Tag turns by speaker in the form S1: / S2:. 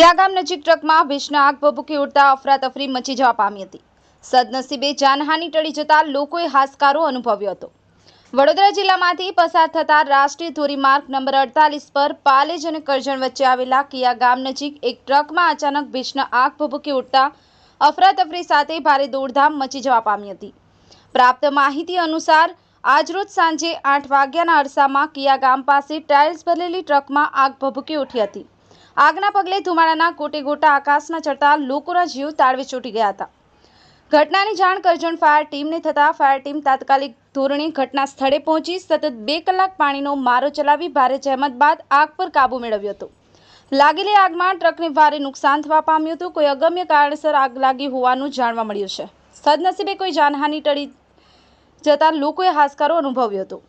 S1: કિયા ગામ નજીક ટ્રકમાં ભીષણ આગ ભભૂકી ઉડતા અફરાતફરી મચી જવા પામી હતી। સદનસીબે જાનહાનિ ટળી જતા લોકોએ હાશકારો અનુભવ્યો હતો। વડોદરા જિલ્લામાંથી પસાર થતા રાષ્ટ્રીય ધોરીમાર્ગ નંબર 48 પર પાલેજ અને કરજણ વચ્ચે આવેલા કિયા ગામ નજીક એક ટ્રકમાં અચાનક ભીષણ આગ ભભૂકી ઉડતા અફરાતફરી સાથે ભારે દોડધામ મચી જવા પામી હતી। પ્રાપ્ત માહિતી અનુસાર આજરોજ સાંજે 8 વાગ્યાના અરસામાં કિયા ગામ પાસે ટાઇલ્સ ભરેલી ટ્રકમાં આગ ભભૂકી ઉઠી હતી। આગના પગલે ધુમાડાના ગોટે ગોટા આકાશમાં ચડતા લોકોના જીવ તાળવે ચોંટી ગયા હતા। ઘટનાની જાણ કરજણ ફાયર ટીમને થતા ફાયર ટીમ તાત્કાલિક ધોરણે ઘટના સ્થળે પહોંચી સતત 2 કલાક પાણીનો મારો ચલાવી ભારે જહેમત બાદ આગ પર કાબૂ મેળવ્યો હતો। લાગેલી આગમાં ટ્રકને ભારે નુકસાન થવા પામ્યું હતું। કોઈ અગમ્ય કારણસર આગ લાગી હોવાનું જાણવા મળ્યું છે। સદનસીબે કોઈ જાનહાનિ ટળી જતા લોકોએ હાશકારો અનુભવ્યો હતો।